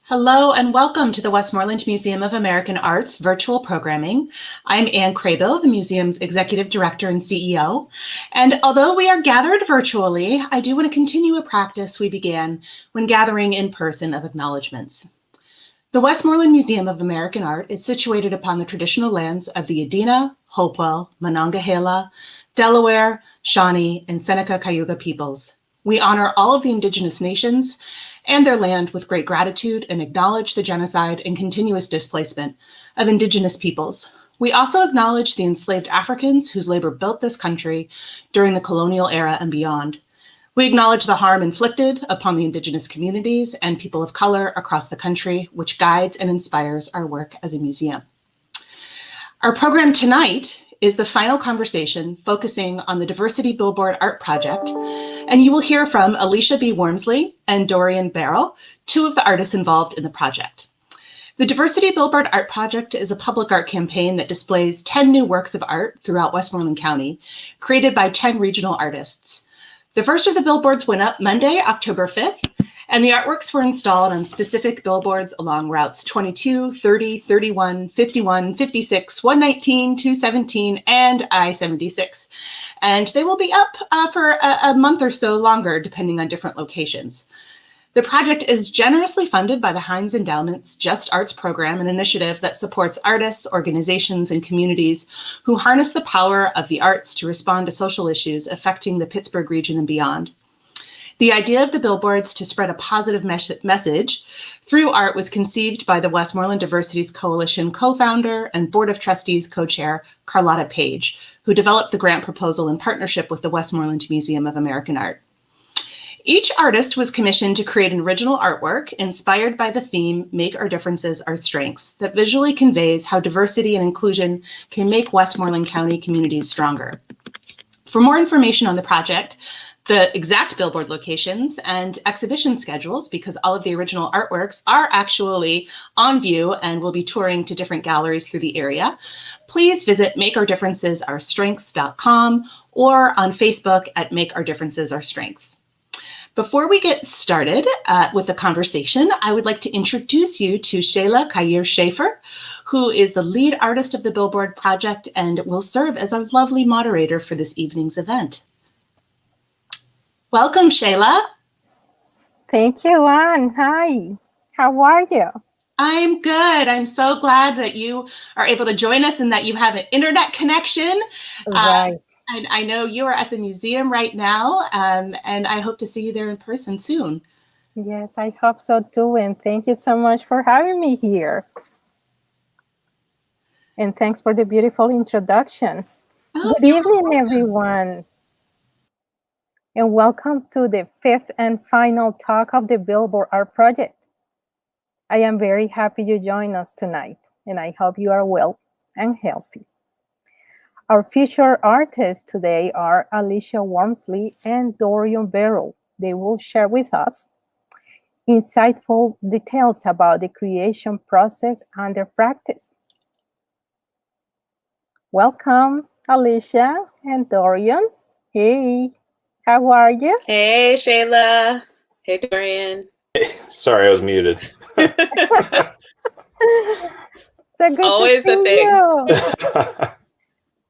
Hello and welcome to the Westmoreland Museum of American Art's virtual programming. I'm Anne Craybill, the museum's executive director and CEO. And although we are gathered virtually, I do want to continue a practice we began when gathering in person of acknowledgements. The Westmoreland Museum of American Art is situated upon the traditional lands of the Adena, Hopewell, Monongahela, Delaware, Shawnee, and Seneca Cayuga peoples. We honor all of the indigenous nations and their land with great gratitude and acknowledge the genocide and continuous displacement of indigenous peoples. We also acknowledge the enslaved Africans whose labor built this country during the colonial era and beyond. We acknowledge the harm inflicted upon the indigenous communities and people of color across the country, which guides and inspires our work as a museum. Our program tonight is the final conversation focusing on the Diversity Billboard Art Project, and you will hear from Alisha B. Wormsley and Dorian Barill, two of the artists involved in the project. The Diversity Billboard Art Project is a public art campaign that displays 10 new works of art throughout Westmoreland County, created by 10 regional artists. The first of the billboards went up Monday, October 5th, and the artworks were installed on specific billboards along routes 22, 30, 31, 51, 56, 119, 217, and I-76. And they will be up for a month or so longer, depending on different locations. The project is generously funded by the Heinz Endowment's Just Arts program, an initiative that supports artists, organizations, and communities who harness the power of the arts to respond to social issues affecting the Pittsburgh region and beyond. The idea of the billboards to spread a positive message through art was conceived by the Westmoreland Diversities Coalition co-founder and Board of Trustees co-chair Carlotta Page, who developed the grant proposal in partnership with the Westmoreland Museum of American Art. Each artist was commissioned to create an original artwork inspired by the theme, Make Our Differences Our Strengths, that visually conveys how diversity and inclusion can make Westmoreland County communities stronger. For more information on the project, the exact billboard locations and exhibition schedules, because all of the original artworks are actually on view and will be touring to different galleries through the area, please visit makeourdifferencesourstrengths.com or on Facebook at Make Our Differences Our Strengths. Before we get started with the conversation, I would like to introduce you to Shayla Kair Schaefer, who is the lead artist of the Billboard project and will serve as our lovely moderator for this evening's event. Welcome, Shayla. Thank you, Anne. Hi, how are you? I'm good. I'm so glad that you are able to join us and that you have an internet connection. Right. And I know you are at the museum right now, and I hope to see you there in person soon. Yes, I hope so too. And thank you so much for having me here. And thanks for the beautiful introduction. Oh, Good evening, everyone. And welcome to the fifth and final talk of the Billboard Art Project. I am very happy you joined us tonight, and I hope you are well and healthy. Our featured artists today are Alicia Wormsley and Dorian Vero. They will share with us insightful details about the creation process and their practice. Welcome, Alicia and Dorian. Hey. How are you? Hey, Shayla. Hey, Dorian. Hey, sorry, I was muted. So good Always to see a thing.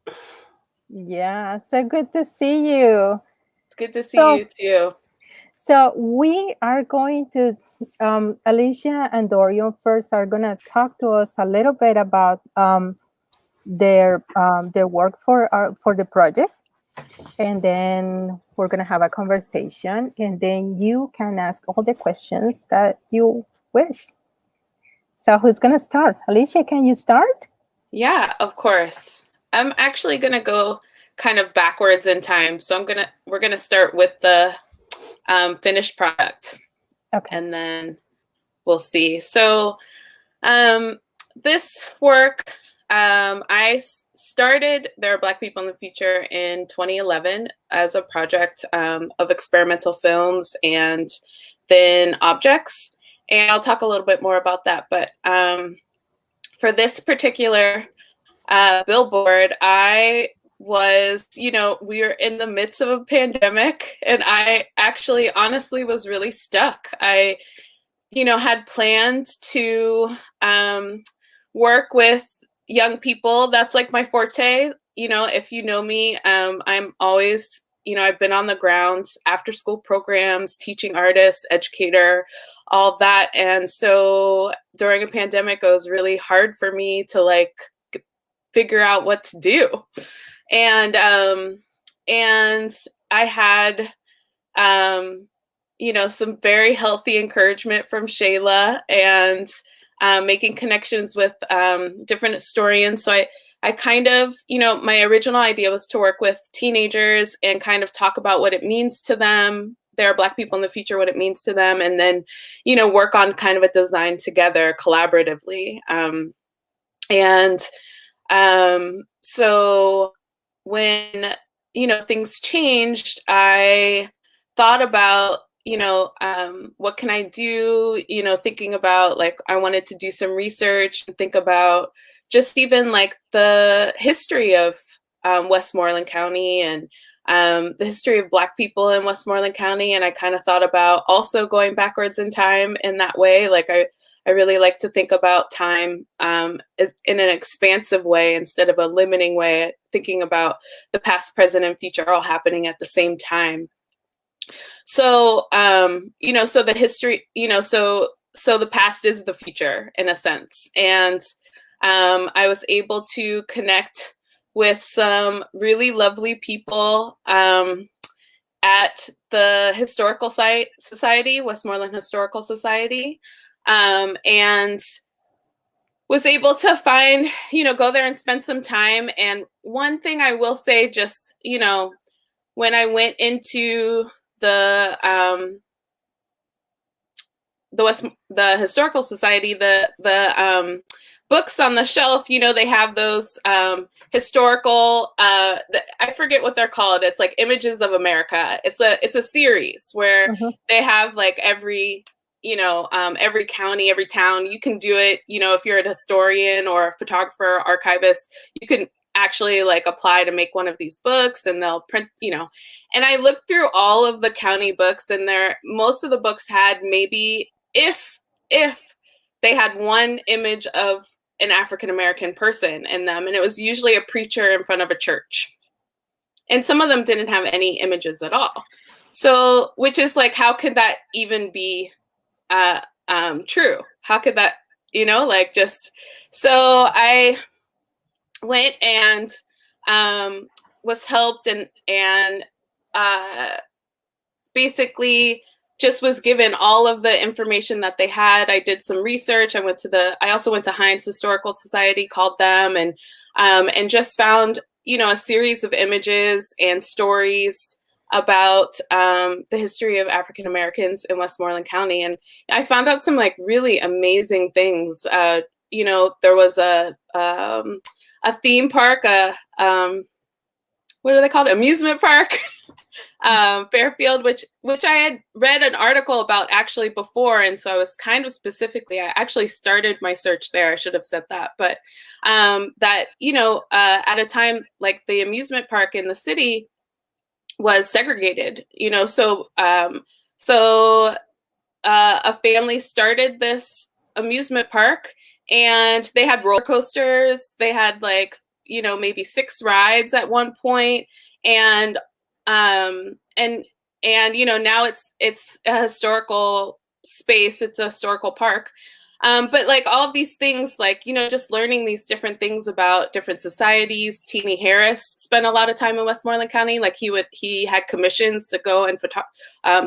You. Yeah, so good to see you. It's good to see you too. So we are going to, Alicia and Dorian first are going to talk to us a little bit about their work for the project. And then we're going to have a conversation, and then you can ask all the questions that you wish. So who's going to start? Alicia, can you start? Yeah, of course. I'm actually going to go kind of backwards in time. So we're going to start with the finished product. Okay. And then we'll see. So this work, I started There Are Black People in the Future in 2011 as a project of experimental films and then objects. And I'll talk a little bit more about that. But for this particular billboard, I was, we were in the midst of a pandemic, and I actually honestly was really stuck. I had planned to work with young people. That's like my forte. If you know me, I'm always, I've been on the ground, after school programs, teaching artists, educator, all that. And so during a pandemic, it was really hard for me to like figure out what to do. And I had, some very healthy encouragement from Shayla and making connections with different historians. So I kind of, my original idea was to work with teenagers and kind of talk about what it means to them. There are Black people in the future, what it means to them, and then, work on kind of a design together collaboratively. So when, things changed, I thought about, what can I do? Thinking about like, I wanted to do some research and think about just even like the history of Westmoreland County and the history of Black people in Westmoreland County. And I kind of thought about also going backwards in time in that way. Like I really like to think about time in an expansive way instead of a limiting way, thinking about the past, present, and future all happening at the same time. So, so the history, so the past is the future in a sense. And I was able to connect with some really lovely people at the Historical Society, Westmoreland Historical Society, and was able to find, go there and spend some time. And one thing I will say, just, when I went into the Historical Society, the books on the shelf, they have those historical, I forget what they're called. It's like Images of America. It's a series where they have like every county, every town. You can do it, if you're an historian or a photographer, archivist, you can actually like apply to make one of these books, and they'll print, and I looked through all of the county books, and most of the books had maybe, if they had one image of an African-American person in them, and it was usually a preacher in front of a church. And some of them didn't have any images at all. So, which is like, how could that even be true? How could that, so I went and was helped and basically just was given all of the information that they had. I did some research. I also went to Heinz Historical Society, called them, and just found, a series of images and stories about the history of African Americans in Westmoreland County. And I found out some like really amazing things. There was a theme park, what are they called? Amusement park, Fairfield, which I had read an article about actually before. And so I was kind of specifically, I actually started my search there. I should have said that. But that, at a time like the amusement park in the city was segregated, so a family started this amusement park, and they had roller coasters. They had like, maybe 6 rides at one point. And now it's a historical space. It's a historical park. But like all of these things, like, just learning these different things about different societies. Teenie Harris spent a lot of time in Westmoreland County. Like he had commissions to go and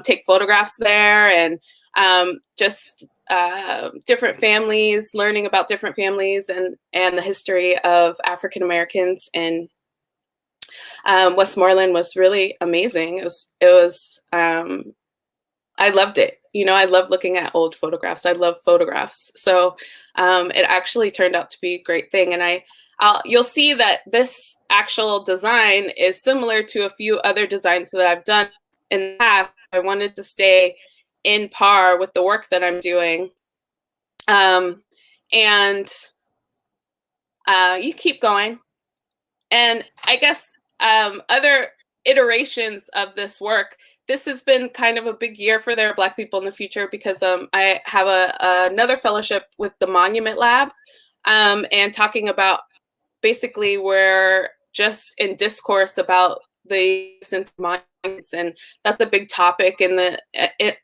take photographs there, and just different families, learning about different families and the history of African Americans in Westmoreland was really amazing. It was I loved it. I love looking at old photographs. I love photographs. So it actually turned out to be a great thing. And you'll see that this actual design is similar to a few other designs that I've done in the past. I wanted to stay in par with the work that I'm doing. You keep going. And I guess other iterations of this work. This has been kind of a big year for There Are Black People in the Future because I have another fellowship with the Monument Lab, and talking about basically we're just in discourse about the sense of monuments, and that's a big topic in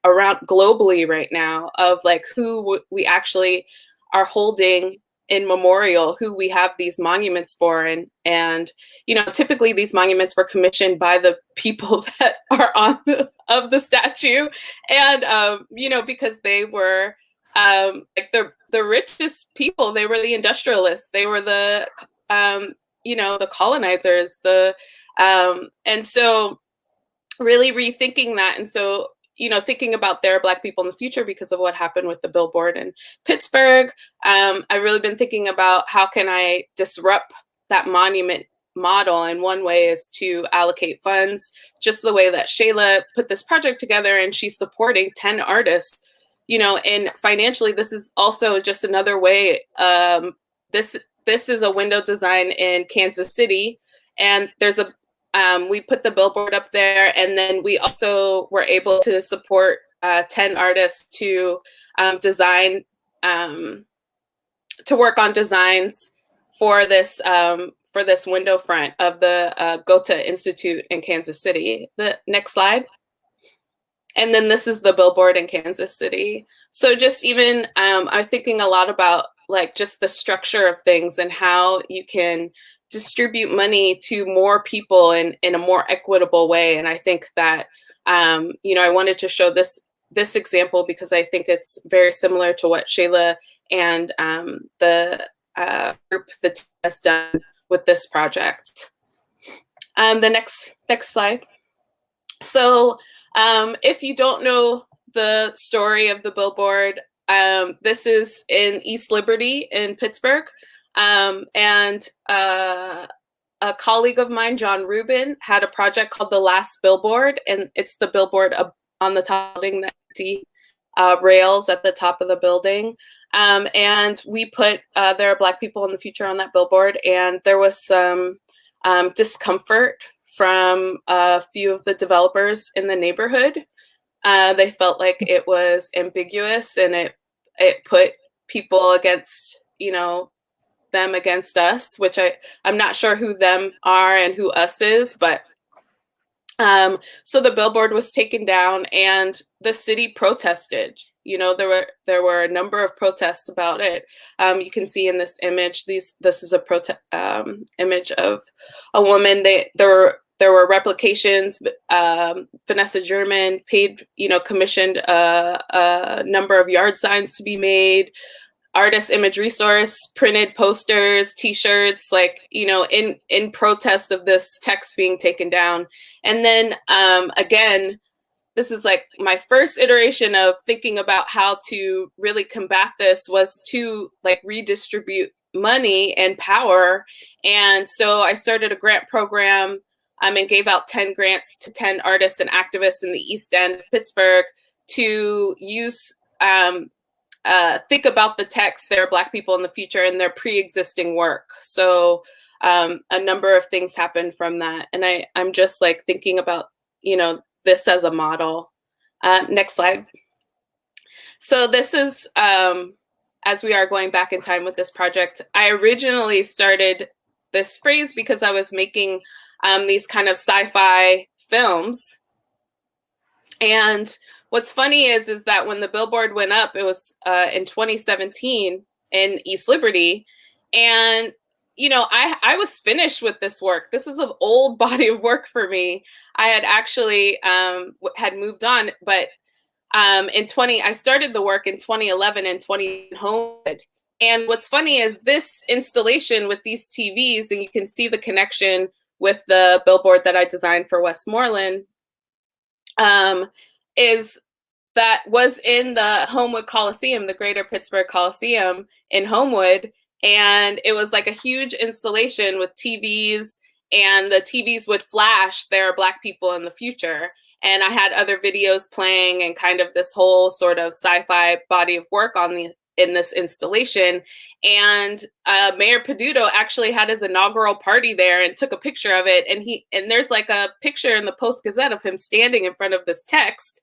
around globally right now of like who we actually are holding in memorial, who we have these monuments for, and you know, typically these monuments were commissioned by the people that are on the statue, and you know, because they were like the richest people, they were the industrialists, they were the you know, the colonizers, and so really rethinking that, and so you know, thinking about There Are Black People in the Future because of what happened with the billboard in Pittsburgh. I've really been thinking about how can I disrupt that monument model, and one way is to allocate funds, just the way that Shayla put this project together, and she's supporting 10 artists, you know, and financially, this is also just another way. This is a window design in Kansas City, and there's a we put the billboard up there, and then we also were able to support 10 artists to design, to work on designs for this window front of the Goethe Institute in Kansas City. The next slide. And then this is the billboard in Kansas City. So just even, I'm thinking a lot about like just the structure of things and how you can distribute money to more people in a more equitable way. And I think that, you know, I wanted to show this example because I think it's very similar to what Shayla and the group that has done with this project. The next slide. So if you don't know the story of the billboard, this is in East Liberty in Pittsburgh. And a colleague of mine, John Rubin, had a project called the Last Billboard, and it's the billboard on the top of the building, that you see rails at the top of the building. And we put There Are Black People in the Future on that billboard, and there was some discomfort from a few of the developers in the neighborhood. They felt like it was ambiguous, and it put people against, you know, them against us, which I'm not sure who them are and who us is, but so the billboard was taken down and the city protested. You know, there were a number of protests about it. You can see in this image, this is a image of a woman. There were replications. Vanessa German commissioned a number of yard signs to be made. Artist Image Resource printed posters, T-shirts, like, you know, in protest of this text being taken down. And then again, this is like my first iteration of thinking about how to really combat this, was to like redistribute money and power. And so I started a grant program and gave out 10 grants to 10 artists and activists in the East End of Pittsburgh to use think about the text, There Are Black People in the Future, and their pre-existing work. So a number of things happened from that. And I'm just like thinking about, you know, this as a model. Next slide. So this is, as we are going back in time with this project, I originally started this phrase because I was making these kind of sci-fi films. And what's funny is that when the billboard went up, it was in 2017 in East Liberty. And, you know, I was finished with this work. This is an old body of work for me. I had actually had moved on, but I started the work in 2011 and 20 Homewood. And what's funny is this installation with these TVs, and you can see the connection with the billboard that I designed for Westmoreland, was in the Homewood Coliseum, the Greater Pittsburgh Coliseum in Homewood. And it was like a huge installation with TVs, and the TVs would flash There Are Black People in the Future. And I had other videos playing and kind of this whole sort of sci-fi body of work in this installation. And Mayor Peduto actually had his inaugural party there and took a picture of it. And there's like a picture in the Post-Gazette of him standing in front of this text.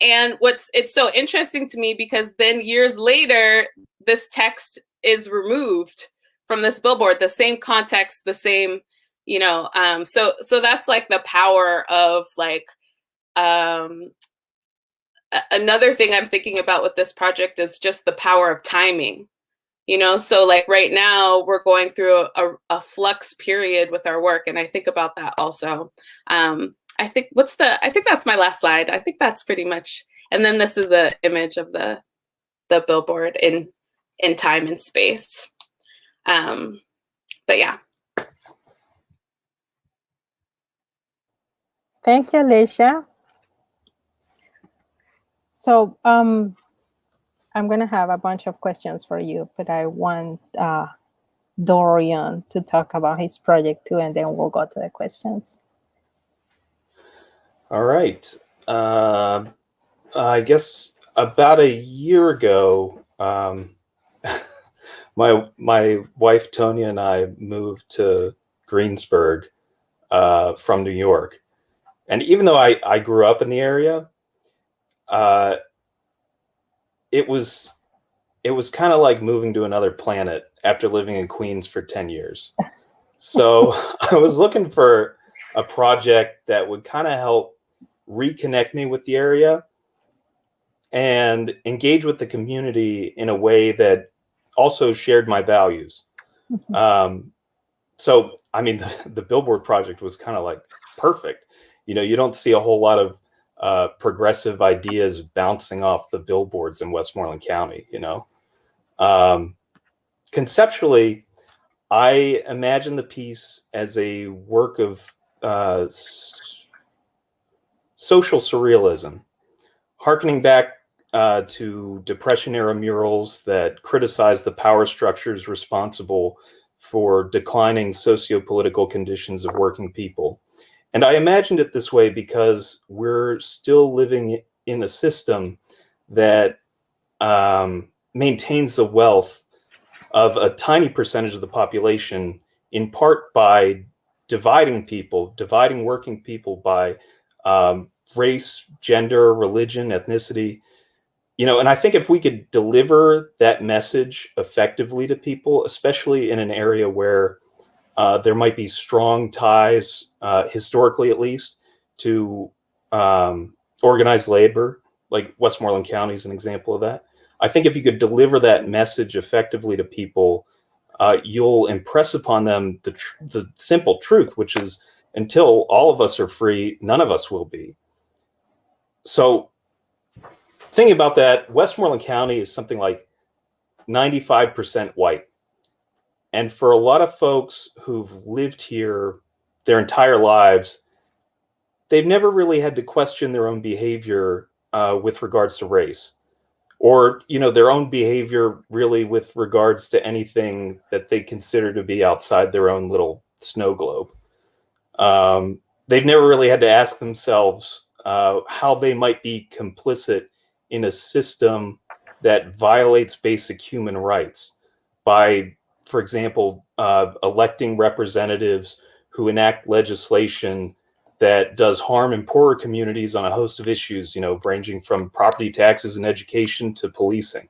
And it's so interesting to me because then years later, this text is removed from this billboard, the same context, the same, so that's like the power of like, another thing I'm thinking about with this project is just the power of timing, so like right now we're going through a flux period with our work. And I think about that also. I think that's my last slide. I think that's pretty much, and then this is an image of the billboard in time and space. But yeah. Thank you, Alicia. So I'm going to have a bunch of questions for you, but I want Dorian to talk about his project too, and then we'll go to the questions. All right. I guess about a year ago, my wife Tonya and I moved to Greensburg from New York, and even though I grew up in the area, it was kind of like moving to another planet after living in Queens for 10 years. So I was looking for a project that would kind of help reconnect me with the area and engage with the community in a way that also shared my values. So, I mean, the Billboard project was kind of like perfect. You don't see a whole lot of progressive ideas bouncing off the billboards in Westmoreland County, Conceptually, I imagine the piece as a work of social surrealism, harkening back to Depression-era murals that criticize the power structures responsible for declining socio-political conditions of working people. And I imagined it this way because we're still living in a system that maintains the wealth of a tiny percentage of the population, in part by dividing working people by race, gender, religion, ethnicity. And I think if we could deliver that message effectively to people, especially in an area where there might be strong ties, historically at least, to organized labor, like Westmoreland County is an example of that. I think if you could deliver that message effectively to people, you'll impress upon them the simple truth, which is until all of us are free, none of us will be. So thinking about that, Westmoreland County is something like 95% white. And for a lot of folks who've lived here their entire lives, they've never really had to question their own behavior with regards to race, or their own behavior really with regards to anything that they consider to be outside their own little snow globe. They've never really had to ask themselves how they might be complicit in a system that violates basic human rights by, for example, electing representatives who enact legislation that does harm in poorer communities on a host of issues, ranging from property taxes and education to policing.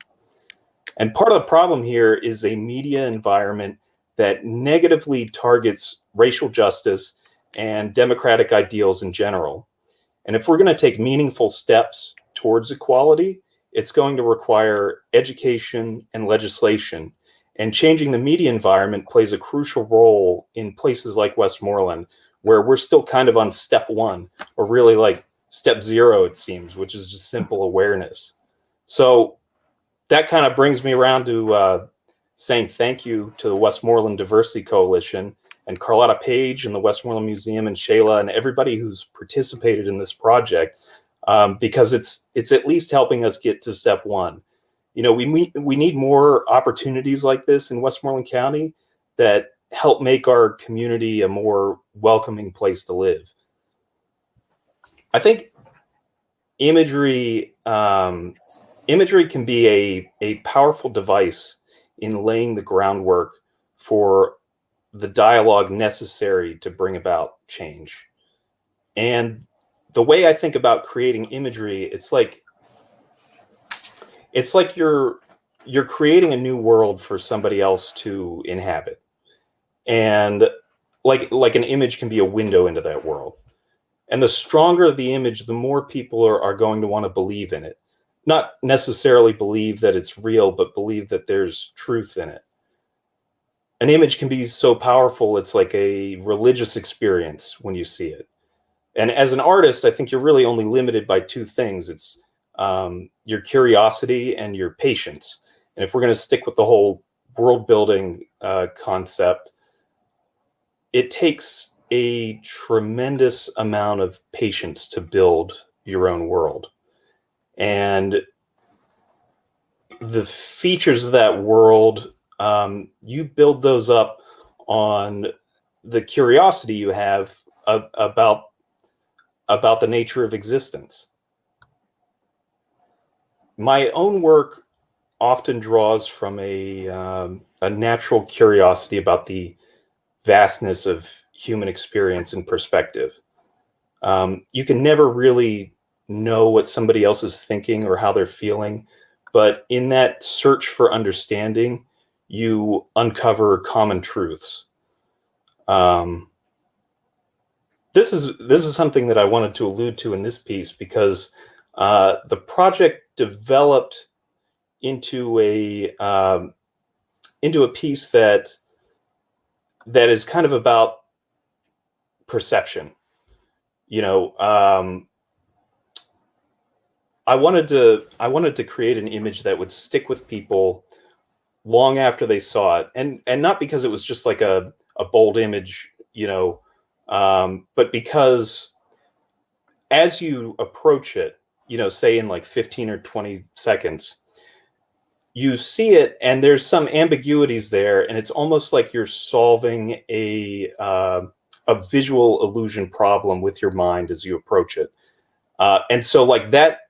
And part of the problem here is a media environment that negatively targets racial justice and democratic ideals in general. And if we're going to take meaningful steps towards equality, it's going to require education and legislation. And changing the media environment plays a crucial role in places like Westmoreland, where we're still kind of on step one, or really like step zero, it seems, which is just simple awareness. So that kind of brings me around to saying thank you to the Westmoreland Diversity Coalition and Carlotta Page and the Westmoreland Museum and Shayla and everybody who's participated in this project, because it's at least helping us get to step one. We need more opportunities like this in Westmoreland County that help make our community a more welcoming place to live. I think imagery imagery can be a powerful device in laying the groundwork for the dialogue necessary to bring about change. And the way I think about creating imagery, it's like you're creating a new world for somebody else to inhabit. And like an image can be a window into that world. And the stronger the image, the more people are going to want to believe in it. Not necessarily believe that it's real, but believe that there's truth in it. An image can be so powerful, it's like a religious experience when you see it. And as an artist, I think you're really only limited by two things. It's your curiosity and your patience. And if we're going to stick with the whole world building concept, it takes a tremendous amount of patience to build your own world. And the features of that world, you build those up on the curiosity you have about the nature of existence. My own work often draws from a natural curiosity about the vastness of human experience and perspective. You can never really know what somebody else is thinking or how they're feeling, but in that search for understanding, you uncover common truths. This is something that I wanted to allude to in this piece because the project developed into a piece that is kind of about perception. You know, I wanted to create an image that would stick with people long after they saw it, and not because it was just like a bold image, you know, but because as you approach it, you know, say in like 15 or 20 seconds, you see it and there's some ambiguities there, and it's almost like you're solving a visual illusion problem with your mind as you approach it. And so like that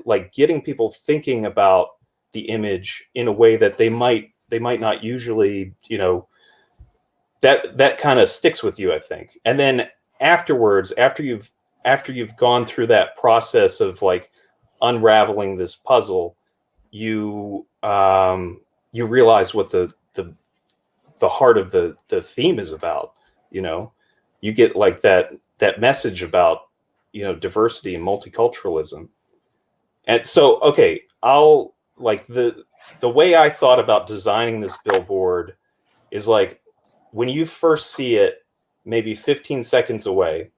like getting people thinking about the image in a way that they might not usually, you know, that kind of sticks with you, I think. And then afterwards, after you've gone through that process of like unraveling this puzzle, you realize what the heart of the theme is about. You know, you get like that message about, you know, diversity and multiculturalism. And so, okay, I'll like the way I thought about designing this billboard is like when you first see it, maybe 15 seconds away,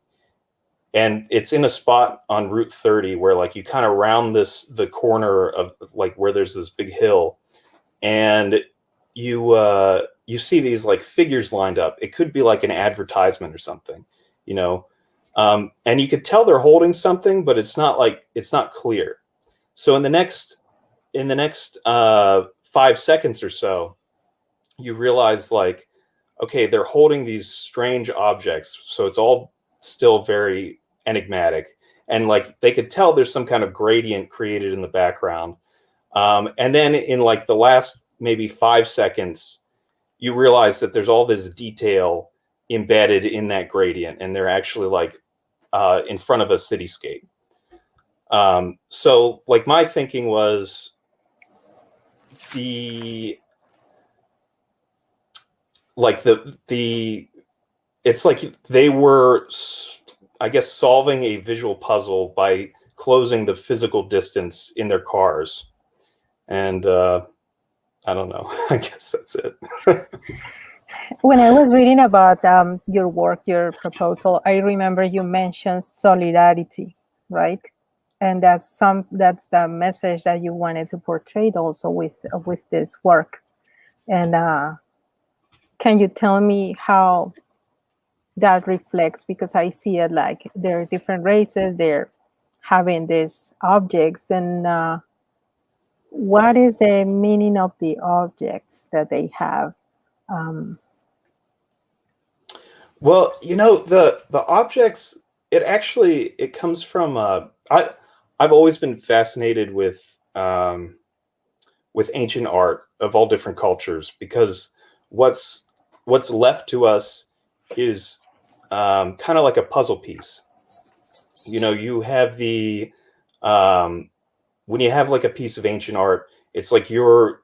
and it's in a spot on Route 30 where like you kind of round the corner of like where there's this big hill, and you see these like figures lined up. It could be like an advertisement or something, you know, and you could tell they're holding something, but it's not clear. So in the next 5 seconds or so, you realize like, okay, they're holding these strange objects. So it's all still very enigmatic. And like they could tell there's some kind of gradient created in the background. And then in like the last maybe 5 seconds, you realize that there's all this detail embedded in that gradient, and they're actually like in front of a cityscape. So like my thinking was it's like they were, I guess, solving a visual puzzle by closing the physical distance in their cars. And I don't know. I guess that's it. When I was reading about your work, your proposal, I remember you mentioned solidarity, right? And that's the message that you wanted to portray also with this work. And can you tell me how that reflects? Because I see it like there are different races, they're having these objects, and what is the meaning of the objects that they have? Well, you know, the objects, it comes from I've always been fascinated with ancient art of all different cultures, because what's left to us is kind of like a puzzle piece. You know, you have the when you have like a piece of ancient art, it's like you're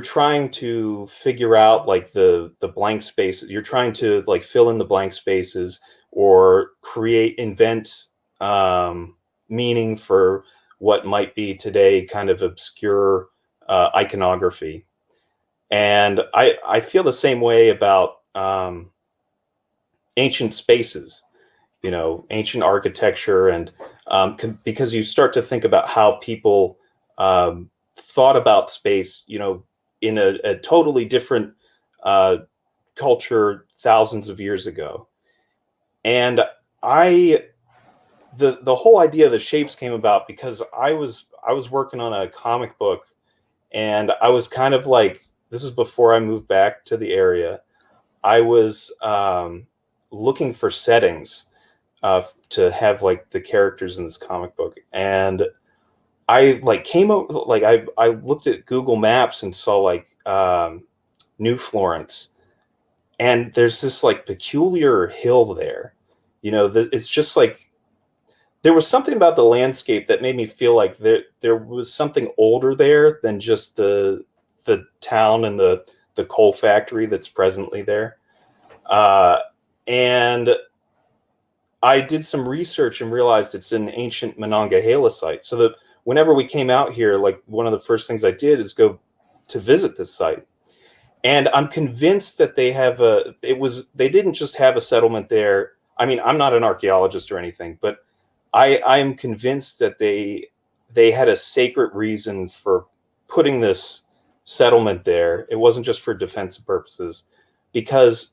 trying to figure out like the blank spaces. You're trying to like fill in the blank spaces or invent meaning for what might be today kind of obscure iconography. And I feel the same way about ancient spaces, you know, ancient architecture, and because you start to think about how people thought about space, you know, in a totally different culture thousands of years ago. And the whole idea of the shapes came about because I was working on a comic book, and I was kind of like, this is before I moved back to the area. I was looking for settings to have like the characters in this comic book, and I like came up, like I looked at Google Maps and saw like New Florence, and there's this like peculiar hill there, you know, it's just like there was something about the landscape that made me feel like there was something older there than just the town and the coal factory that's presently there. And I did some research and realized it's an ancient Monongahela site. So that whenever we came out here, like one of the first things I did is go to visit this site. And I'm convinced that they didn't just have a settlement there. I mean, I'm not an archaeologist or anything, but I'm convinced that they had a sacred reason for putting this settlement there. It wasn't just for defensive purposes, because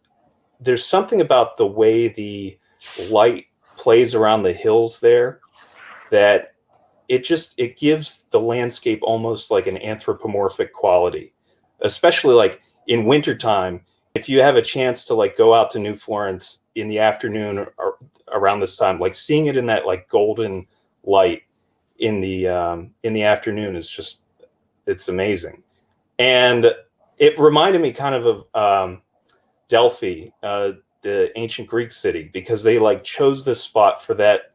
there's something about the way the light plays around the hills there that it gives the landscape almost like an anthropomorphic quality, especially like in wintertime. If you have a chance to like go out to New Florence in the afternoon or around this time, like seeing it in that like golden light in the afternoon is just, it's amazing. And it reminded me kind of Delphi, the ancient Greek city, because they like chose this spot for that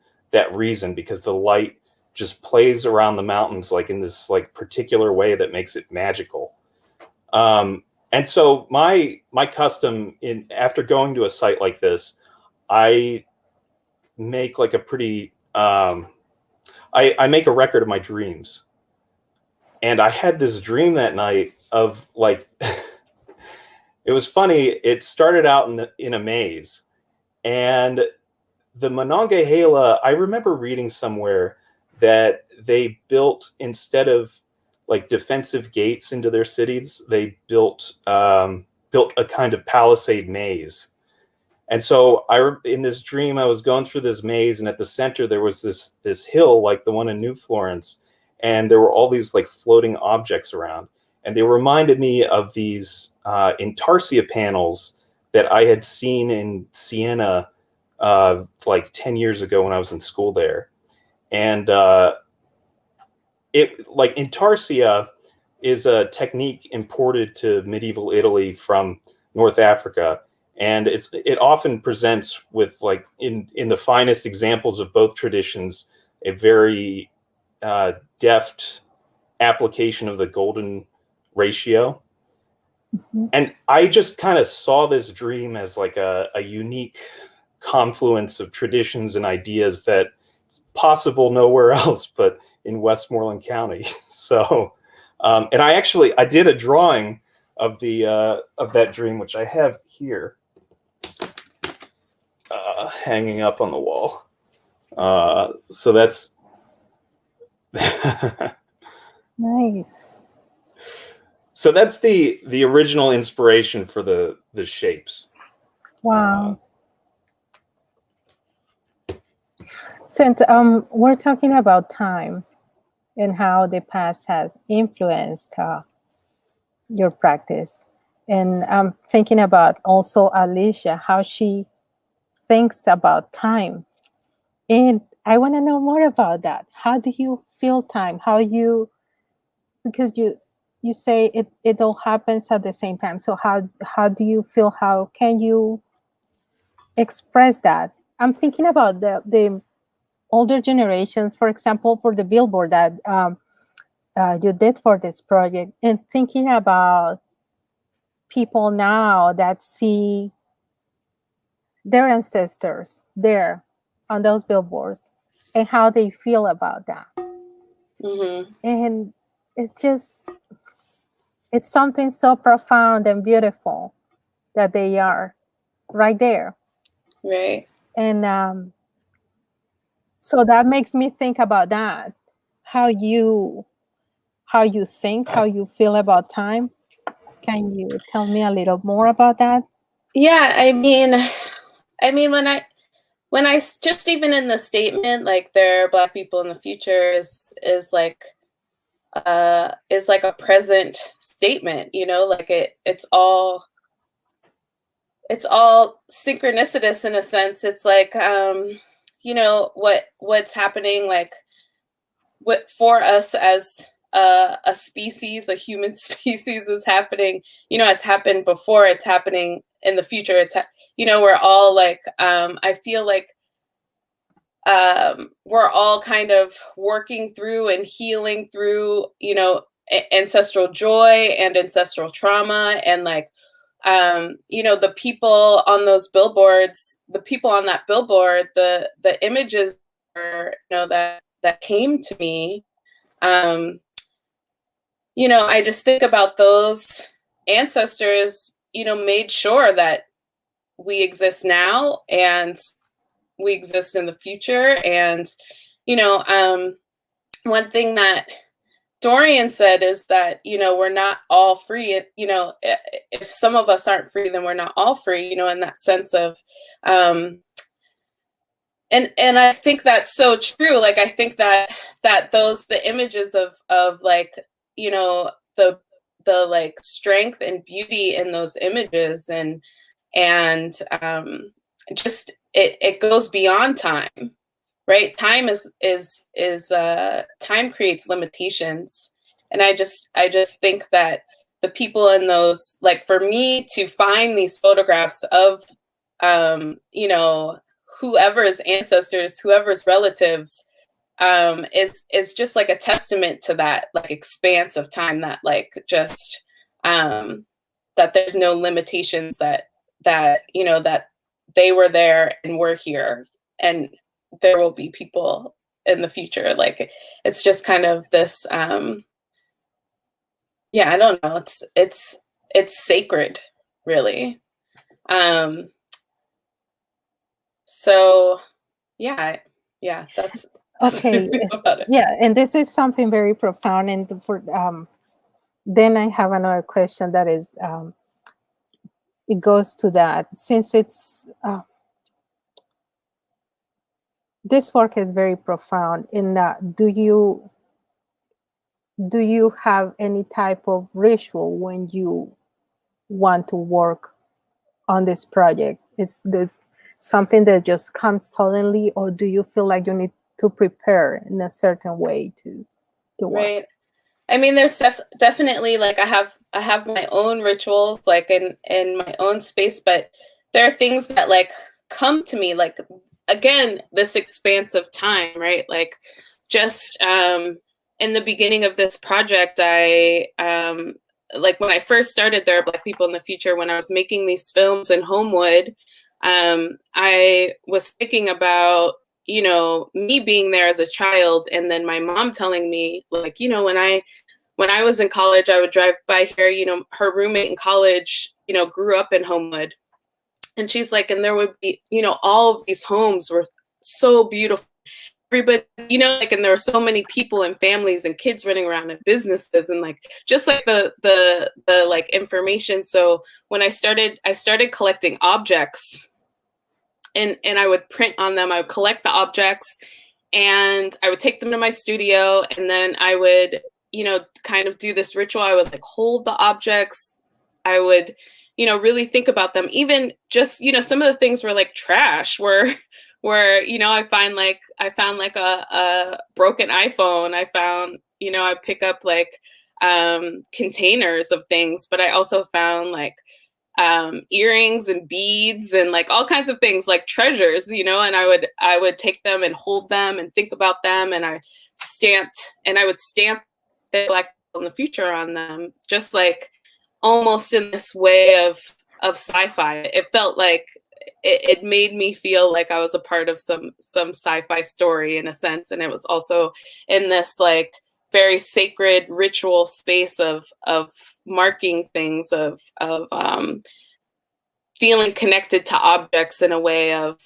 reason, because the light just plays around the mountains like in this like particular way that makes it magical. And so my custom after going to a site like this, I make like a pretty I make a record of my dreams. And I had this dream that night of like it was funny. It started out in a maze, and the Monongahela, I remember reading somewhere that they built, instead of like defensive gates into their cities, they built a kind of palisade maze. And so in this dream, I was going through this maze, and at the center there was this hill like the one in New Florence, and there were all these like floating objects around, and they reminded me of these intarsia panels that I had seen in Siena like 10 years ago when I was in school there. And it like intarsia is a technique imported to medieval Italy from North Africa. And it often presents with like in the finest examples of both traditions, a very deft application of the golden ratio. Mm-hmm. And I just kind of saw this dream as like a unique confluence of traditions and ideas that is possible nowhere else but in Westmoreland County. So, and I did a drawing of that dream, which I have here, hanging up on the wall. So that's nice. So that's the original inspiration for the shapes. Wow. Since we're talking about time and how the past has influenced your practice, and I'm thinking about also Alicia, how she thinks about time. And I want to know more about that. How do you feel time? Because you say it all happens at the same time. So how do you feel? How can you express that? I'm thinking about the older generations, for example, for the billboard that you did for this project, and thinking about people now that see their ancestors there on those billboards and how they feel about that. Mm-hmm. And it's something so profound and beautiful that they are right there. Right. And so that makes me think about that, how you think, how you feel about time. Can you tell me a little more about that? Yeah, I mean, when I just even in the statement, like there are Black people in the future is like a present statement, you know, like it's all synchronicitous in a sense. It's like you know, what's happening, like what for us as a species, a human species, is happening, you know, has happened before, it's happening in the future. You know, we're all like, I feel like we're all kind of working through and healing through, you know, ancestral joy and ancestral trauma. And like, you know, the people on those billboards, the people on that billboard, the images are, you know, that came to me, you know, I just think about those ancestors, you know, made sure that we exist now and we exist in the future. And, you know, one thing that Dorian said is that, you know, we're not all free. You know, if some of us aren't free, then we're not all free, you know, in that sense of, and I think that's so true. Like, I think that the images of like, you know, the like strength and beauty in those images, and just it goes beyond time, right? Time is time creates limitations. And I just think that the people in those, like, for me to find these photographs of you know, whoever's ancestors, whoever's relatives, is just like a testament to that, like, expanse of time, that like just that there's no limitations, that you know, that they were there and we're here, and there will be people in the future. Like, it's just kind of this yeah, I don't know, it's sacred, really. So yeah, that's Okay. about it. Yeah, and this is something very profound. And for then I have another question that is it goes to that, since it's this work is very profound. In do you have any type of ritual when you want to work on this project? Is this something that just comes suddenly, or do you feel like you need to prepare in a certain way to work? Right. I mean, there's definitely, like, I have my own rituals, like in my own space, but there are things that like come to me, like, again, this expanse of time, right? Like, just in the beginning of this project, I like, when I first started There Are Black People in the Future, when I was making these films in Homewood, I was thinking about, you know, me being there as a child, and then my mom telling me, like, you know, when I was in college, I would drive by here, you know, her roommate in college, you know, grew up in Homewood. And she's like, and there would be, you know, all of these homes were so beautiful. Everybody, you know, like, and there were so many people and families and kids running around and businesses, and like, just like the like information. So when I started collecting objects, and I would print on them. I would collect the objects and I would take them to my studio, and then I would, you know, kind of do this ritual. I would like hold the objects. I would, you know, really think about them. Even just, you know, some of the things were like trash, were where, you know, I found like a broken iPhone. I found, you know, I pick up like containers of things, but I also found like earrings and beads and like all kinds of things, like treasures, you know, and I would take them and hold them and think about them, and I would stamp the Black people in the future on them, just like almost in this way of sci-fi. It felt like it made me feel like I was a part of some sci-fi story in a sense, and it was also in this like very sacred ritual space of marking things, of feeling connected to objects in a way of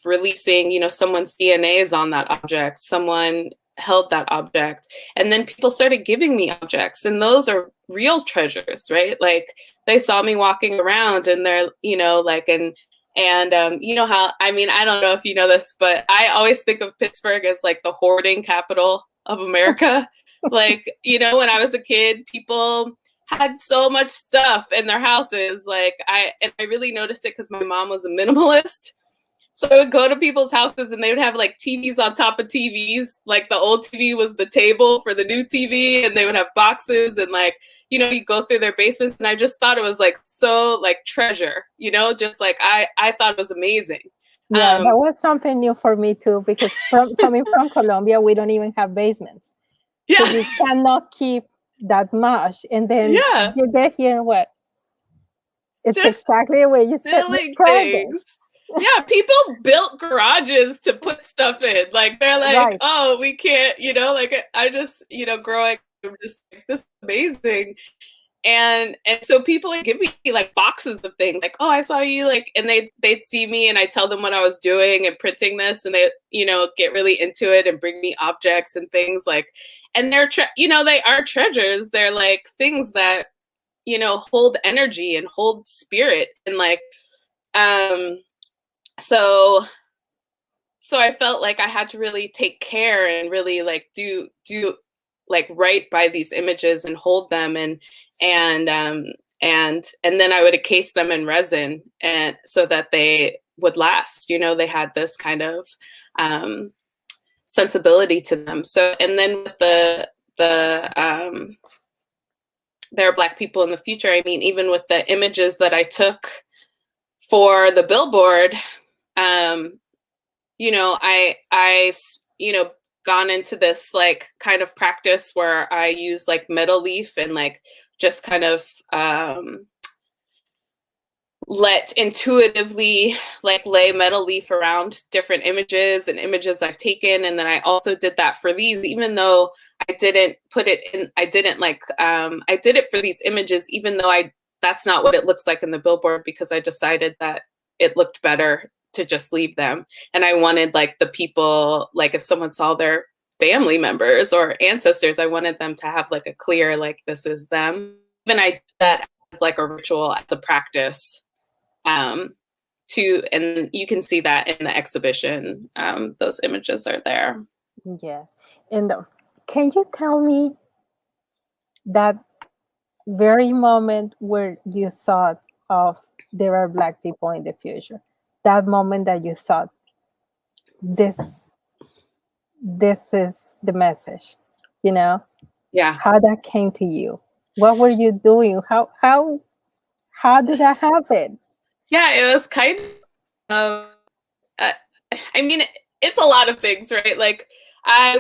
releasing, you know, someone's DNA is on that object, someone held that object, and then people started giving me objects, and those are real treasures, right? Like they saw me walking around, and they're, you know, like, and you know how, I mean, I don't know if you know this, but I always think of Pittsburgh as like the hoarding capital of America. Like, you know, when I was a kid, people had so much stuff in their houses. Like I really noticed it because my mom was a minimalist. So I would go to people's houses and they would have like TVs on top of TVs. Like the old TV was the table for the new TV, and they would have boxes, and like, you know, you go through their basements, and I just thought it was like so like treasure, you know, just like I thought it was amazing. Yeah, that was something new for me too, because coming from Colombia, we don't even have basements. Yeah. So you cannot keep that much. And then Yeah. you get here and what? It's Just exactly the way you said. silly things. Yeah, people built garages to put stuff in. Like they're like, right. Oh, we can't, you know, like I just, you know, growing, I'm just like, this is amazing. And so people would give me like boxes of things, like, oh, I saw you, like, and they'd see me and I tell them what I was doing and printing this, and they, you know, get really into it and bring me objects and things like, and they're, you know, they are treasures. They're like things that, you know, hold energy and hold spirit, and like, so I felt like I had to really take care and really like do like write by these images and hold them, and then I would encase them in resin, and so that they would last. You know, they had this kind of sensibility to them. So, and then with the there are Black people in the future. I mean, even with the images that I took for the billboard, you know, I've you know, gone into this like kind of practice where I use like metal leaf and like just kind of let intuitively like lay metal leaf around different images and images I've taken. And then I also did that for these, even though I didn't put it in, I didn't like, I did it for these images, even though that's not what it looks like in the billboard, because I decided that it looked better to just leave them. And I wanted like the people, like if someone saw their family members or ancestors, I wanted them to have like a clear, like this is them. Even I did that as like a ritual, as a practice, and you can see that in the exhibition. Those images are there. Yes. And can you tell me that very moment where you thought of there are Black people in the future? That moment that you thought, this is the message, you know? Yeah. How that came to you? What were you doing? How did that happen? Yeah, it was kind of, I mean, it's a lot of things, right? Like I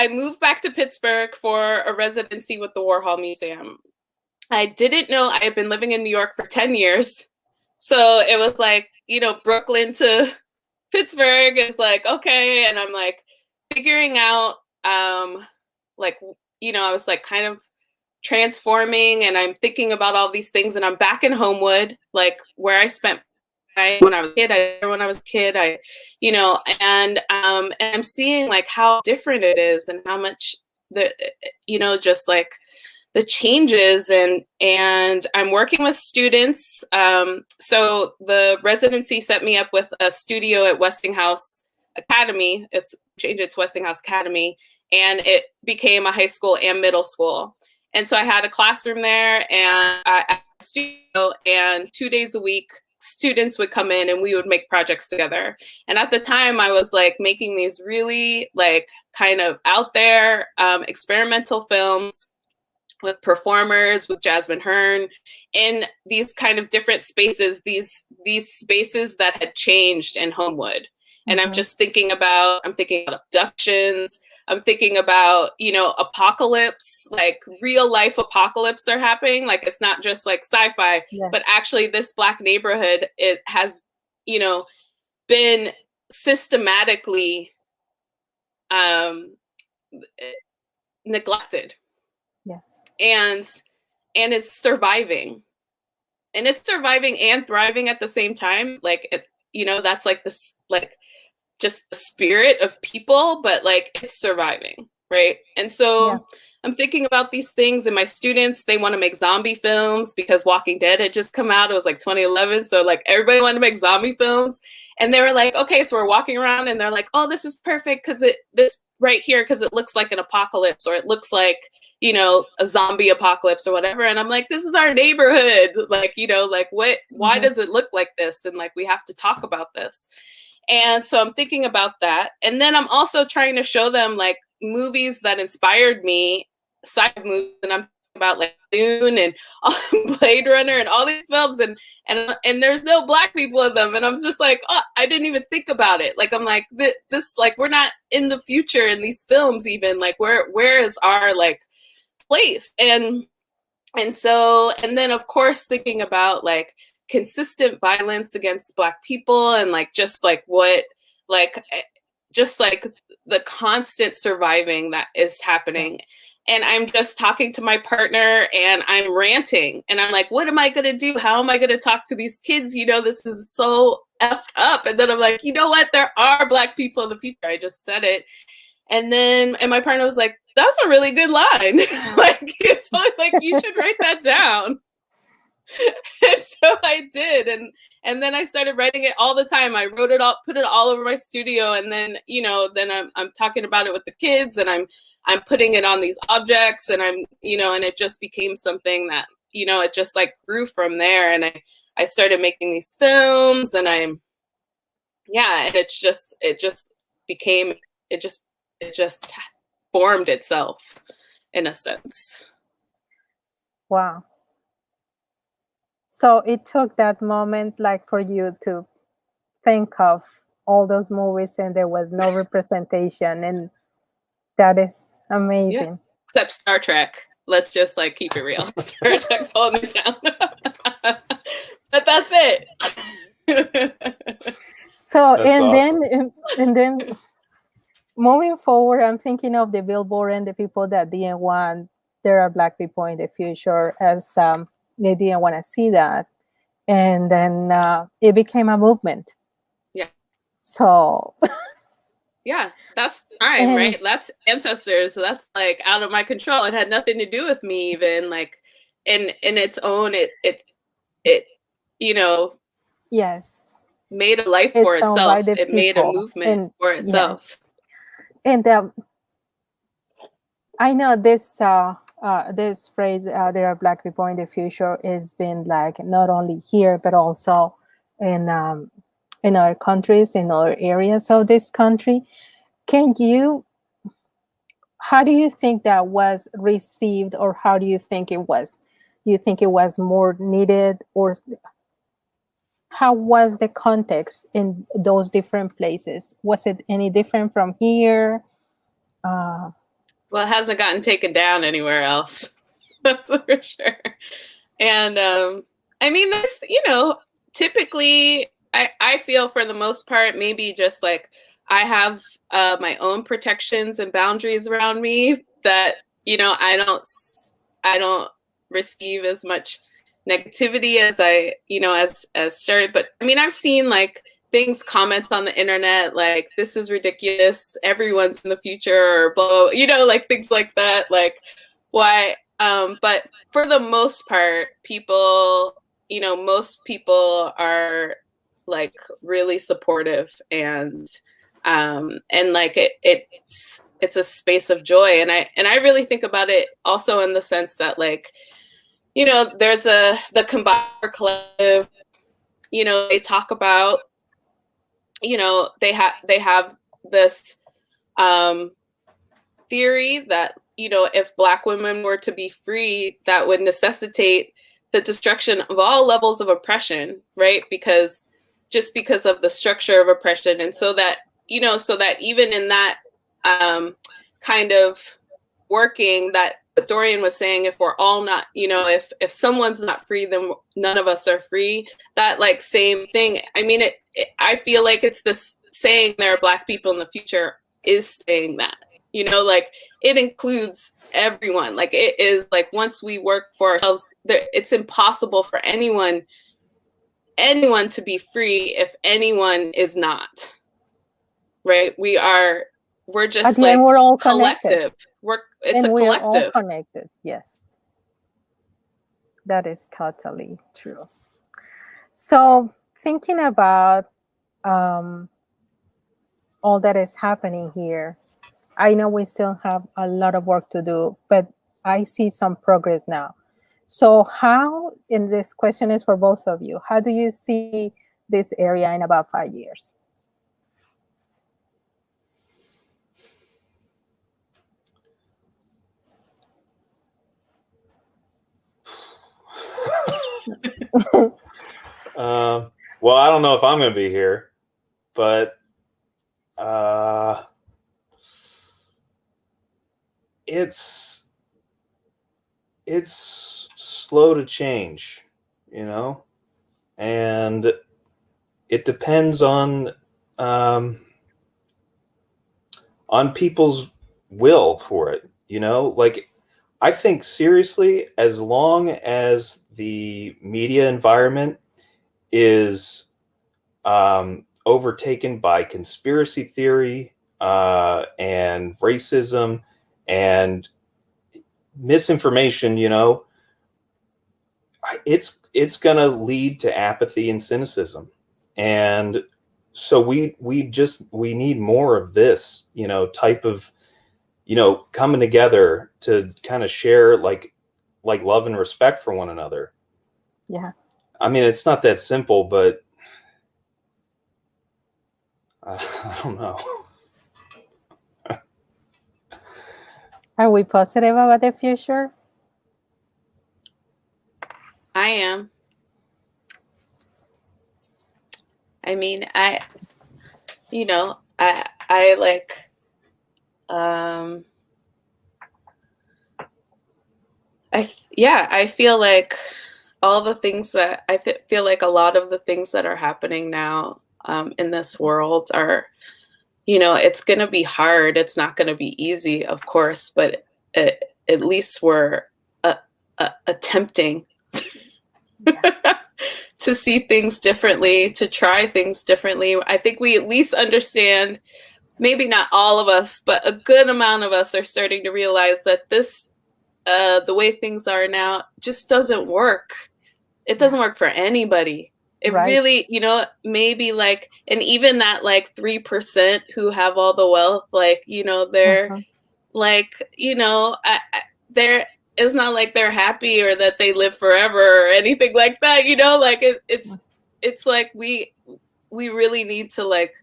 moved back to Pittsburgh for a residency with the Warhol Museum. I didn't know I had been living in New York for 10 years. So it was like, you know, Brooklyn to Pittsburgh is like, okay. And I'm like figuring out, like, you know, I was like kind of transforming, and I'm thinking about all these things, and I'm back in Homewood, like where I spent when I was a kid, you know, and I'm seeing like how different it is and how much you know, just like the changes, and I'm working with students. So the residency set me up with a studio at Westinghouse Academy. It's changed it to Westinghouse Academy, and it became a high school and middle school. And so I had a classroom there and a studio, and 2 days a week students would come in and we would make projects together. And at the time I was like making these really like kind of out there experimental films with performers, with Jasmine Hearn, in these kind of different spaces, these spaces that had changed in Homewood. And I'm just thinking about abductions. I'm thinking about, you know, apocalypse, like real life apocalypse are happening. Like it's not just like sci-fi, but actually this Black neighborhood, it has, you know, been systematically neglected. Yes. And is surviving. And it's surviving and thriving at the same time. Like, it, you know, that's like this, like, just the spirit of people, but like it's surviving, right? And so I'm thinking about these things, and my students, they want to make zombie films because Walking Dead had just come out. It was like 2011. So like everybody wanted to make zombie films. And they were like, okay, so we're walking around and they're like, oh, this is perfect because this right here, because it looks like an apocalypse, or it looks like, you know, a zombie apocalypse or whatever. And I'm like, this is our neighborhood. Like, you know, like why does it look like this? And like, we have to talk about this. And so I'm thinking about that. And then I'm also trying to show them like movies that inspired me, sci-fi movies, and I'm about like Dune and Blade Runner and all these films, and there's no Black people in them. And I'm just like, oh, I didn't even think about it. Like, I'm like, this like, we're not in the future in these films even. Like, where is our like place? And so, and then of course thinking about like consistent violence against Black people, and like just like what, like just like the constant surviving that is happening. And I'm just talking to my partner and I'm ranting, and I'm like, what am I gonna do? How am I gonna talk to these kids? You know, this is so effed up. And then I'm like, you know what? There are Black people in the future. I just said it. And my partner was like, that's a really good line. Like, it's like, you should write that down. And so I did, and then I started writing it all the time. I wrote it all, put it all over my studio, and then, you know, then I'm talking about it with the kids, and I'm putting it on these objects, and I'm, you know, and it just became something that, you know, it just like grew from there. And I started making these films, and and it just formed itself in a sense. Wow. So it took that moment like for you to think of all those movies and there was no representation, and that is amazing. Yeah. Except Star Trek. Let's just like keep it real. Star Trek's holding it down. But that's it. So that's awesome. and then moving forward, I'm thinking of the Billboard and the people that didn't want there are Black people in the future, as they didn't want to see that. And then it became a movement. Yeah. So. Yeah, that's time, right? That's ancestors. So that's like out of my control. It had nothing to do with me even, like in its own, it you know, yes, made a life for itself. It made a movement for itself. Yes. And I know this this phrase, there are Black people in the future, has been like not only here but also in our countries, in other areas of this country. How do you think that was received, or how do you think it was? Do you think it was more needed, or how was the context in those different places? Was it any different from here? Well, it hasn't gotten taken down anywhere else. That's for sure. And I mean, this, you know, typically I feel for the most part, maybe just like I have my own protections and boundaries around me that, you know, I don't receive as much negativity as I, you know, as started. But I mean, I've seen like things, comments on the internet, like, this is ridiculous, everyone's in the future, or blah, you know, like things like that. Like, why? But for the most part, people, you know, most people are like really supportive, and like it's a space of joy. And I really think about it also in the sense that, like, you know, there's the Combiner Collective, you know, they talk about, you know, they have this theory that, you know, if Black women were to be free, that would necessitate the destruction of all levels of oppression, right? Because of the structure of oppression. And so that, you know, so that even in that kind of working, that Dorian was saying, if we're all not, you know, if someone's not free, then none of us are free. That like same thing. I mean, I feel like it's this saying there are Black people in the future is saying that, you know, like it includes everyone. Like it is like, once we work for ourselves, it's impossible for anyone to be free if anyone is not, right? We're just like we're all collective. Connected. It's a collective. We're all connected. Yes, that is totally true. So thinking about all that is happening here, I know we still have a lot of work to do, but I see some progress now. So how, and this question is for both of you, how do you see this area in about 5 years? Well, I don't know if I'm going to be here, but it's slow to change, you know, and it depends on people's will for it, you know. Like, I think seriously, as long as the media environment is overtaken by conspiracy theory and racism and misinformation, you know, it's going to lead to apathy and cynicism. And so we need more of this, you know, type of, you know, coming together to kind of share like love and respect for one another. Yeah. I mean, it's not that simple, but I don't know. Are we positive about the future? I am. I mean, I like, I feel like all the things that feel like a lot of the things that are happening now in this world are, you know, it's going to be hard. It's not going to be easy, of course, but at least we're attempting to see things differently, to try things differently. I think we at least understand, maybe not all of us, but a good amount of us are starting to realize that this, the way things are now, just doesn't work. It doesn't work for anybody. It really, you know, maybe like, and even that like 3% who have all the wealth, like, you know, they're like, you know, it's not like they're happy or that they live forever or anything like that, you know, like it's like we really need to like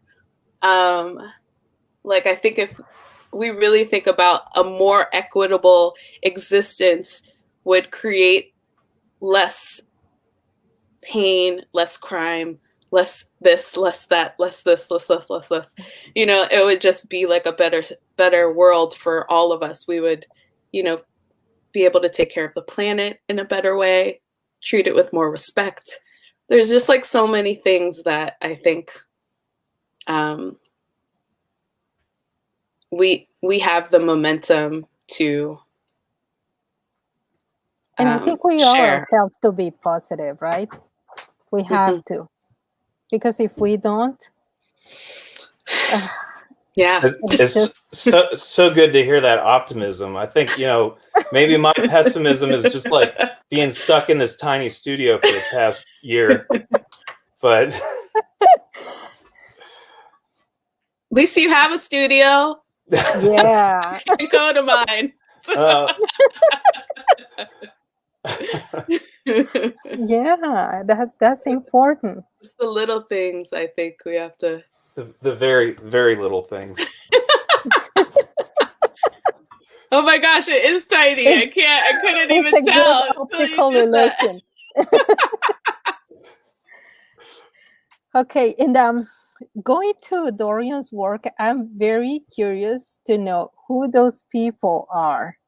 I think if we really think about a more equitable existence would create less pain, less crime, less this, less that, less this, less this, less this. You know, it would just be like a better world for all of us. We would, you know, be able to take care of the planet in a better way, treat it with more respect. There's just like so many things that I think we have the momentum to and I think we share. all have to be positive, right? We have to, because if we don't, it's so good to hear that optimism. I think, you know, maybe my pessimism is just like being stuck in this tiny studio for the past year, but at least you have a studio. Yeah. You can go to mine. Yeah, that's important. It's the little things I think we have to. The very, very little things. Oh my gosh, it is tiny. I couldn't It's even a good tell until optical you did that. illusion. Okay, and going to Dorian's work, I'm very curious to know who those people are.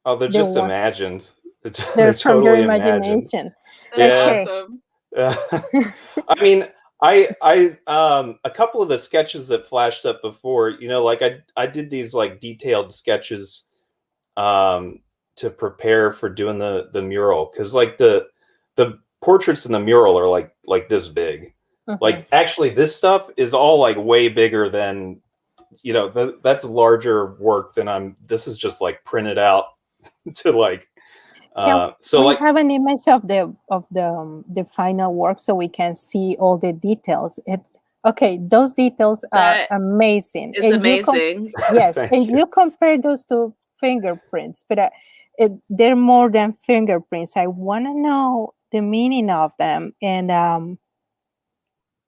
Oh, they're just imagined. They're They're from your totally imagined. imagination. That's Yeah. awesome. I mean, I a couple of the sketches that flashed up before, you know, like I did these like detailed sketches to prepare for doing the mural, because like the portraits in the mural are like this big. Like actually this stuff is all like way bigger than, you know, that's larger work than this is just like printed out to like so we like have an image of the final work so we can see all the details. Okay, those details are amazing. It's amazing. Yes, and you compare those to fingerprints, but they're more than fingerprints. I want to know the meaning of them, and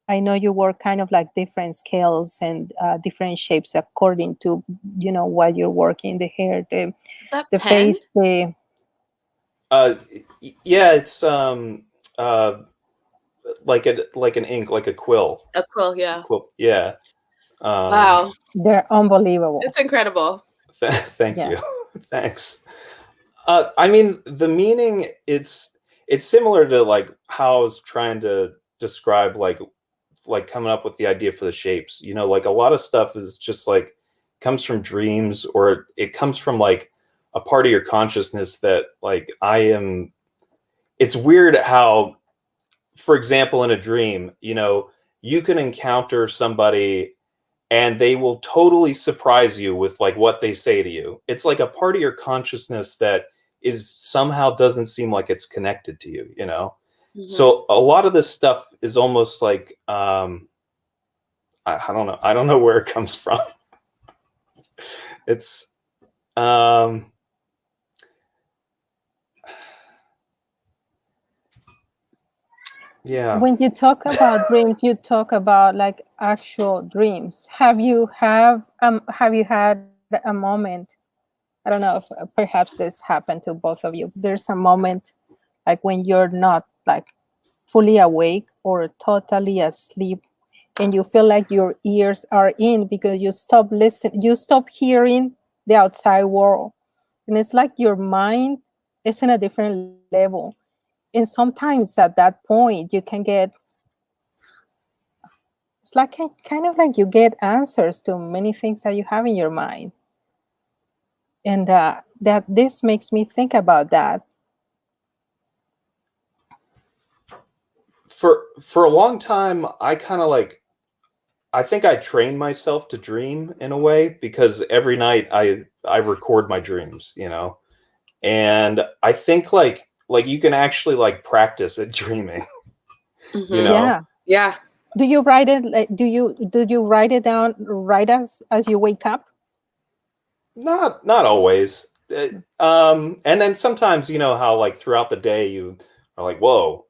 I know you work kind of like different scales and different shapes according to, you know, what you're working, the hair, the pen? face, the yeah, it's like an ink, like a quill. A quill, yeah. Quill, yeah. Wow, they're unbelievable. it's incredible. Thank you. Thanks. I mean, the meaning, it's similar to like how I was trying to describe like coming up with the idea for the shapes. You know, like a lot of stuff is just like comes from dreams, or it comes from like a part of your consciousness that like it's weird how, for example, in a dream, you know, you can encounter somebody and they will totally surprise you with like what they say to you. It's like a part of your consciousness that is somehow doesn't seem like it's connected to you, you know? So a lot of this stuff is almost like, I don't know where it comes from. It's, yeah. When you talk about dreams, you talk about like actual dreams. Have you had a moment? I don't know if perhaps this happened to both of you. There's a moment like when you're not like fully awake or totally asleep, and you feel like your ears are in because you stop listening, you stop hearing the outside world, and it's like your mind is in a different level. And sometimes at that point you can get, it's like kind of like you get answers to many things that you have in your mind, and that this makes me think about that. For a long time, I kind of like, I think I trained myself to dream in a way, because every night I record my dreams, you know, and I think like you can actually like practice at dreaming. You know? Yeah. Do you write it? Like, do you write it down right as you wake up? Not always. And then sometimes, you know how like throughout the day you are like, whoa,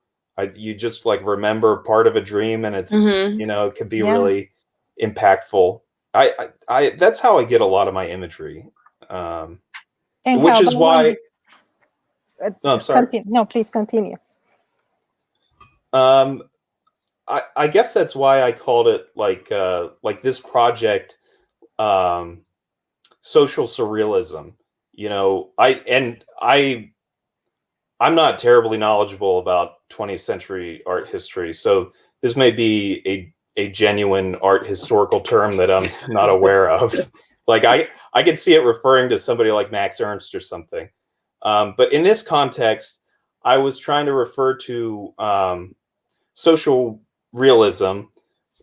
you just like remember part of a dream, and it's you know, it can be really impactful. I that's how I get a lot of my imagery, which is why. No, I'm sorry. No, please continue. I guess that's why I called it like this project, social surrealism. You know, I'm not terribly knowledgeable about 20th century art history, so this may be a genuine art historical term that I'm not aware of. Like I could see it referring to somebody like Max Ernst or something. But in this context, I was trying to refer to social realism,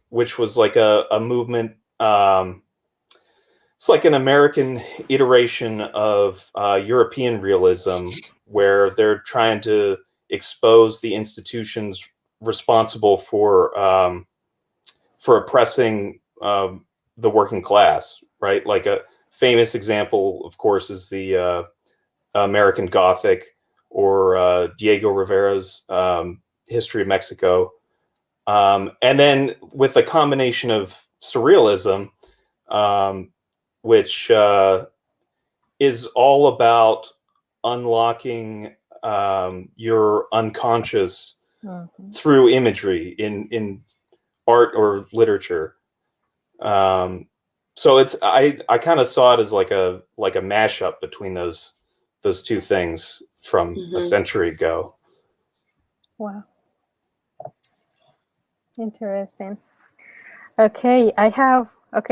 which was like a movement. It's like an American iteration of European realism, where they're trying to expose the institutions responsible for oppressing the working class, right? Like a famous example, of course, is the American Gothic, Diego Rivera's History of Mexico. And then with a combination of surrealism, which is all about unlocking your unconscious through imagery in art or literature. So I kind of saw it as like a mashup between those two things from a century ago. Wow. Interesting. Okay,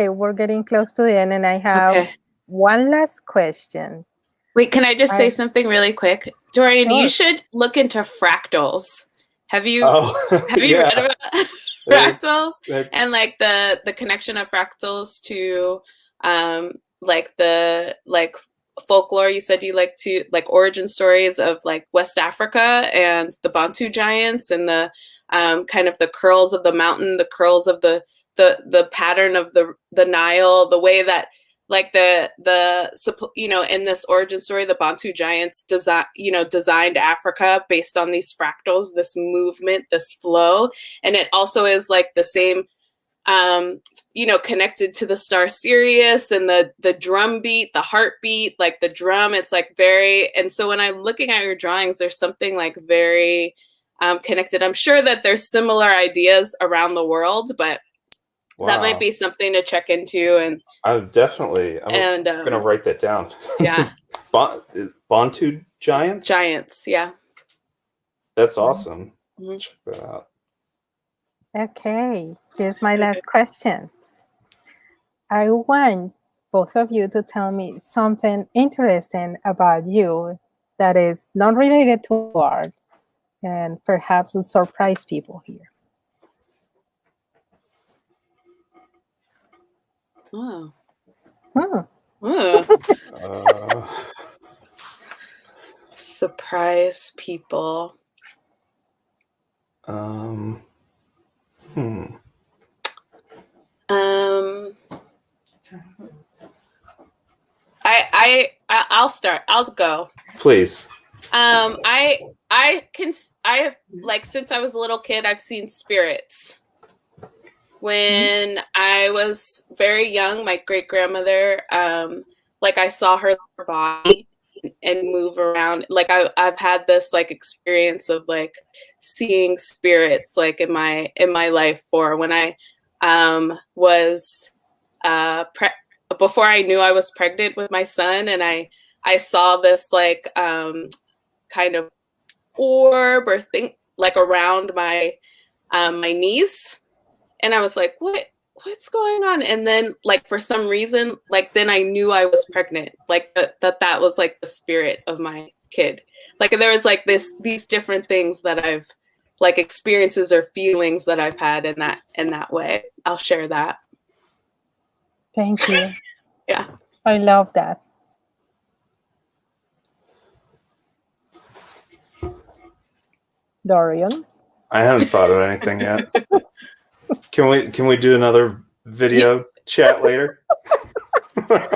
we're getting close to the end, and I have one last question. Wait, can I just say something really quick? Dorian, Sure. you should look into fractals. Have you Yeah. read about fractals? And like the connection of fractals to like the folklore. You said you like to origin stories of like West Africa and the Bantu giants and the kind of the curls of the mountain, the curls of the pattern of the Nile, the way that like in this origin story, the Bantu giants designed Africa based on these fractals, this movement, this flow. And it also is like the same, connected to the star Sirius and the drum beat, the heartbeat, like the drum, it's like very, and so when I'm looking at your drawings, there's something like very connected. I'm sure that there's similar ideas around the world, but that might be something to check into. And I'm gonna write that down. Yeah. Bantu giants? Giants, yeah. That's awesome. Mm-hmm. Check that out. Okay, here's my last question. I want both of you to tell me something interesting about you that is not related to art and perhaps will surprise people here. Oh. Surprise people. I'll start. I'll go. Please. I like since I was a little kid, I've seen spirits. When I was very young, my great grandmother, I saw her body and move around. Like I've had this like experience of like seeing spirits like in my life. For when I was before I knew I was pregnant with my son, and I saw this like kind of orb or thing like around my my knees. And I was like, what's going on? And then like, for some reason, like, then I knew I was pregnant, like that was like the spirit of my kid. Like there was like these different things that I've like experiences or feelings that I've had in that way. I'll share that. Thank you. Yeah. I love that. Dorian? I haven't thought of anything yet. Can we do another video chat later?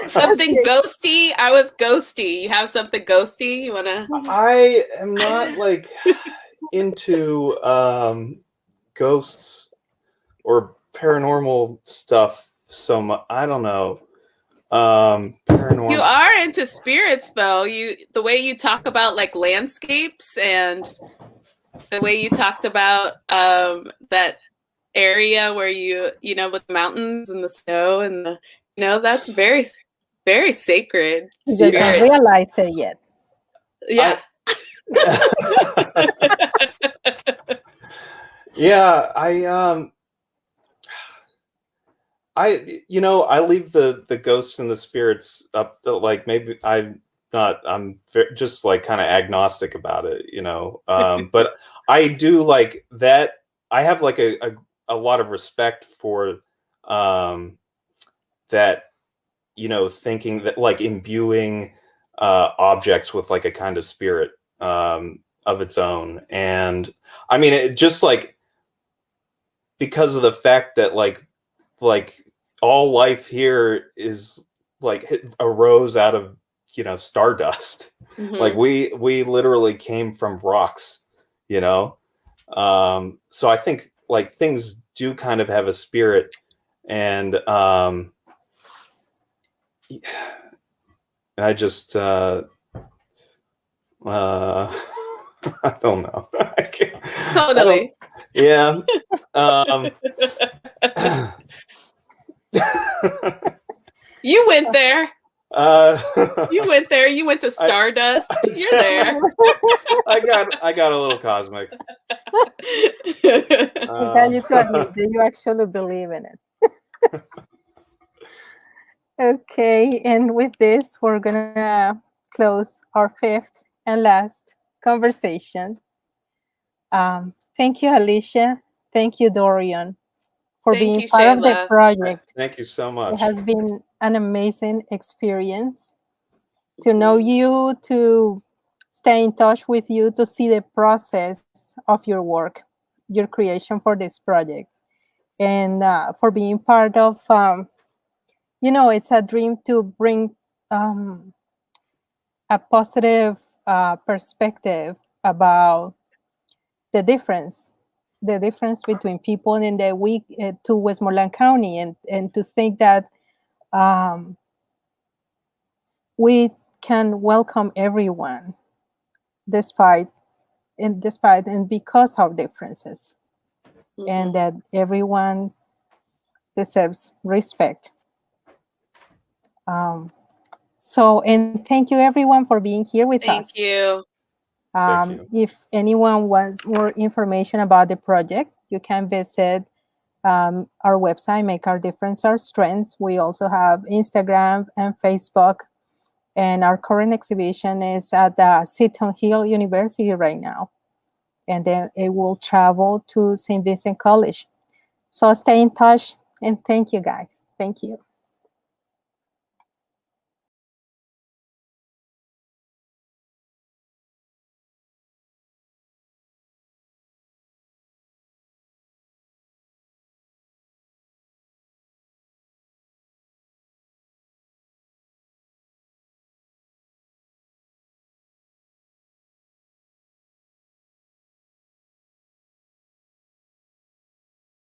Something ghosty. I was ghosty. You have something ghosty? You wanna? I am not like into ghosts or paranormal stuff so much. I don't know. Paranormal. You are into spirits though. The way you talk about like landscapes and the way you talked about that area where you with the mountains and the snow and the that's very, very sacred. You don't realize it yet. Yeah. Yeah, I leave the ghosts and the spirits up. Like maybe I'm just like kind of agnostic about it, but I do like that. I have like a lot of respect for that, thinking that like imbuing objects with like a kind of spirit of its own. And I mean, it just like, because of the fact that like all life here is like arose out of you know, stardust. Mhm. Like we literally came from rocks, you know. So I think like things do kind of have a spirit, and I just I don't know. I can't, Totally. yeah. You went there. You went there. You went to Stardust. You're there. I got a little cosmic. Then you to admit that you actually believe in it. Okay, and with this, we're gonna close our fifth and last conversation. Thank you, Alicia. Thank you, Dorian, for Thank being you, part of the Shayla. project. Thank you so It much. has been an amazing experience to know you, to stay in touch with you, to see the process of your work, your creation for this project, and for being part of, you know, it's a dream to bring a positive perspective about the difference between people in the week to Westmoreland County, and to think that we can welcome everyone despite and because of differences, and that everyone deserves respect. So, and thank you everyone for being here with us. Thank you. If anyone wants more information about the project, you can visit our website, Make Our Difference Our Strengths. We also have Instagram and Facebook, and our current exhibition is at the Seton Hill University right now, and then it will travel to St. Vincent College. So stay in touch, and thank you guys. Thank you.